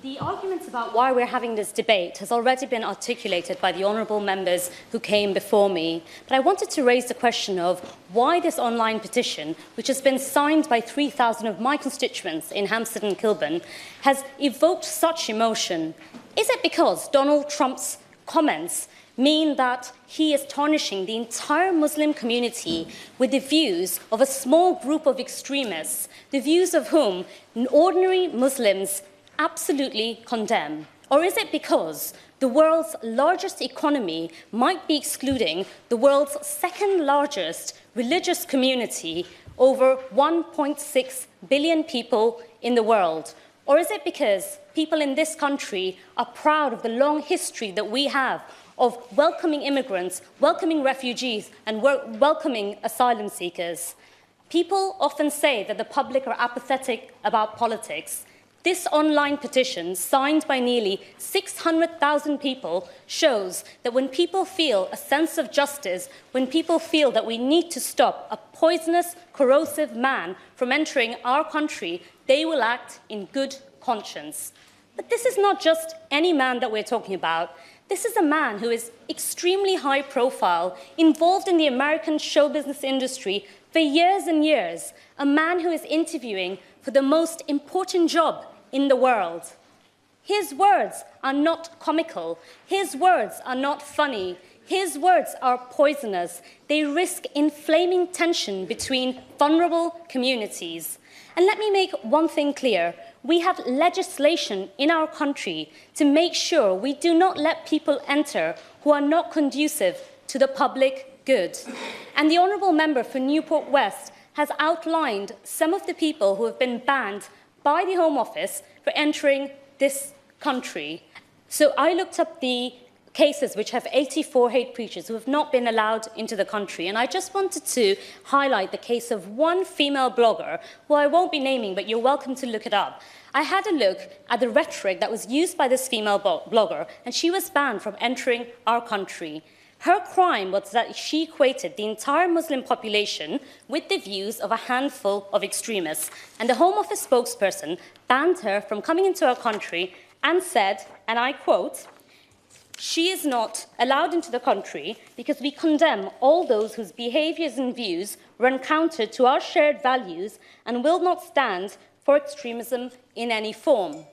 The arguments about why we're having this debate has already been articulated by the honourable members who came before me. But I wanted to raise the question of why this online petition, which has been signed by 3,000 of my constituents in Hampstead and Kilburn, has evoked such emotion. Is it because Donald Trump's comments mean that he is tarnishing the entire Muslim community with the views of a small group of extremists, the views of whom ordinary Muslims absolutely condemn? Or is it because the world's largest economy might be excluding the world's second largest religious community, over 1.6 billion people in the world? Or is it because people in this country are proud of the long history that we have of welcoming immigrants, welcoming refugees, and welcoming asylum seekers? People often say that the public are apathetic about politics. This online petition, signed by nearly 600,000 people, shows that when people feel a sense of justice, when people feel that we need to stop a poisonous, corrosive man from entering our country, they will act in good conscience. But this is not just any man that we're talking about. This is a man who is extremely high profile, involved in the American show business industry for years and years, a man who is interviewing for the most important job in the world. His words are not comical. His words are not funny. His words are poisonous. They risk inflaming tension between vulnerable communities. And let me make one thing clear. We have legislation in our country to make sure we do not let people enter who are not conducive to the public good. And the honourable member for Newport West has outlined some of the people who have been banned by the Home Office for entering this country. So I looked up the cases which have 84 hate preachers who have not been allowed into the country. And I just wanted to highlight the case of one female blogger, who I won't be naming, but you're welcome to look it up. I had a look at the rhetoric that was used by this female blogger, and she was banned from entering our country. Her crime was that she equated the entire Muslim population with the views of a handful of extremists. And the Home Office spokesperson banned her from coming into our country and said, and I quote, "She is not allowed into the country because we condemn all those whose behaviours and views run counter to our shared values and will not stand for extremism in any form."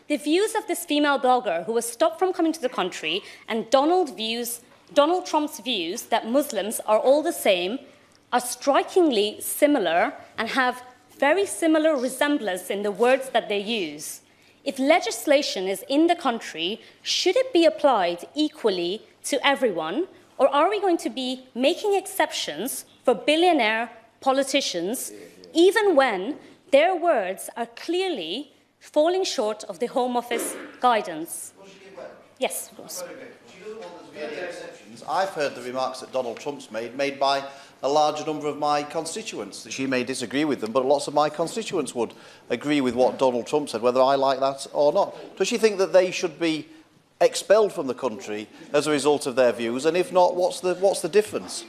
The views of this female blogger who was stopped from coming to the country and Donald Trump's views that Muslims are all the same are strikingly similar and have very similar resemblance in the words that they use. If legislation is in the country, should it be applied equally to everyone, or are we going to be making exceptions for billionaire politicians, even when their words are clearly falling short of the Home Office guidance? Yes, of course. I've heard the remarks that Donald Trump's made by a large number of my constituents. She may disagree with them, but lots of my constituents would agree with what Donald Trump said, whether I like that or not. Does she think that they should be expelled from the country as a result of their views? And if not, what's the difference?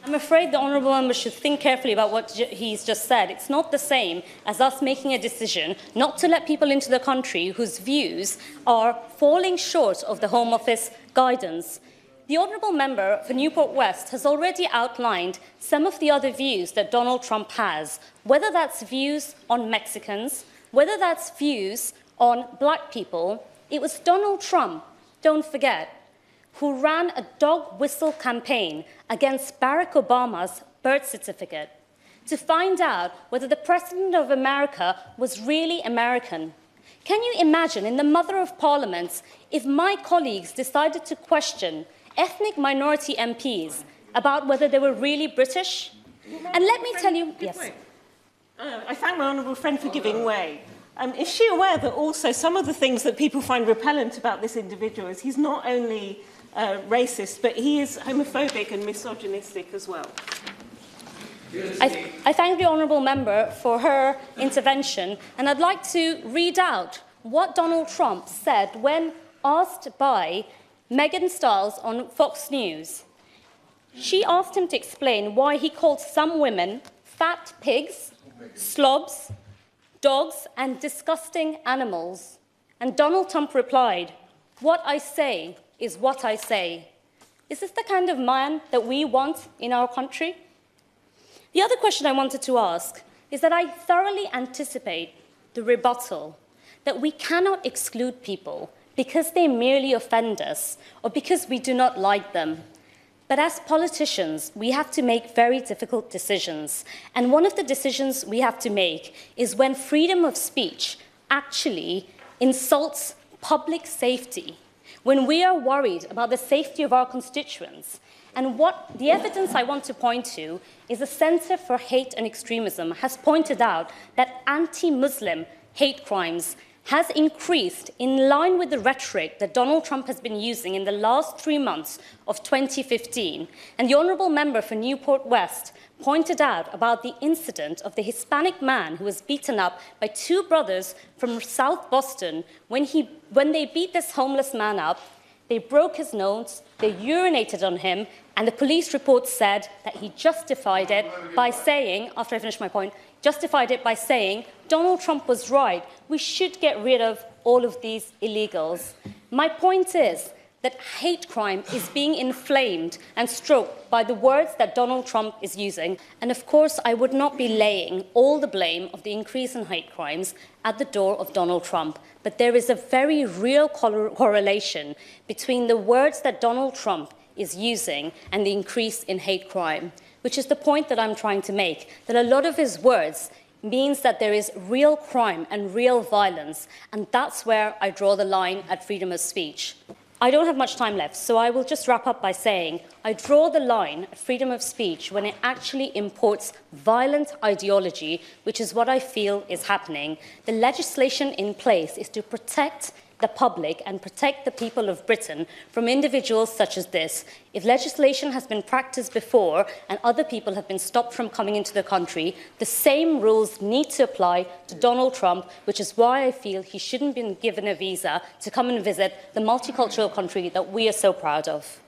I'm afraid the honourable member should think carefully about what he's just said. It's not the same as us making a decision not to let people into the country whose views are falling short of the Home Office guidance. The honourable member for Newport West has already outlined some of the other views that Donald Trump has, whether that's views on Mexicans, whether that's views on black people. It was Donald Trump, don't forget, who ran a dog whistle campaign against Barack Obama's birth certificate to find out whether the President of America was really American. Can you imagine, in the Mother of Parliaments, if my colleagues decided to question ethnic minority MPs about whether they were really British? And let me tell you, yes. I thank my honourable friend for giving way. Is she aware that also some of the things that people find repellent about this individual is he's not only racist, but he is homophobic and misogynistic as well? I thank the honourable member for her intervention, and I'd like to read out what Donald Trump said when asked by Megan Stiles on Fox News. She asked him to explain why he called some women fat pigs, slobs, dogs and disgusting animals. And Donald Trump replied, "What I say is what I say." Is this the kind of man that we want in our country? The other question I wanted to ask is that I thoroughly anticipate the rebuttal that we cannot exclude people because they merely offend us or because we do not like them. But as politicians, we have to make very difficult decisions. And one of the decisions we have to make is when freedom of speech actually insults public safety, when we are worried about the safety of our constituents. And what the evidence I want to point to is the Center for Hate and Extremism has pointed out that anti-Muslim hate crimes has increased in line with the rhetoric that Donald Trump has been using in the last 3 months of 2015. And the Honourable Member for Newport West pointed out about the incident of the Hispanic man who was beaten up by 2 brothers from South Boston. When they beat this homeless man up, they broke his nose, they urinated on him, and the police report said that he justified it by saying, after I finish my point, justified it by saying, Donald Trump was right, we should get rid of all of these illegals. My point is that hate crime is being inflamed and stroked by the words that Donald Trump is using. And of course, I would not be laying all the blame of the increase in hate crimes at the door of Donald Trump. But there is a very real correlation between the words that Donald Trump is using and the increase in hate crime, which is the point that I'm trying to make, that a lot of his words means that there is real crime and real violence, and that's where I draw the line at freedom of speech. I don't have much time left, so I will just wrap up by saying I draw the line at freedom of speech when it actually imports violent ideology, which is what I feel is happening. The legislation in place is to protect the public and protect the people of Britain from individuals such as this. If legislation has been practiced before and other people have been stopped from coming into the country, the same rules need to apply to Donald Trump, which is why I feel he shouldn't be given a visa to come and visit the multicultural country that we are so proud of.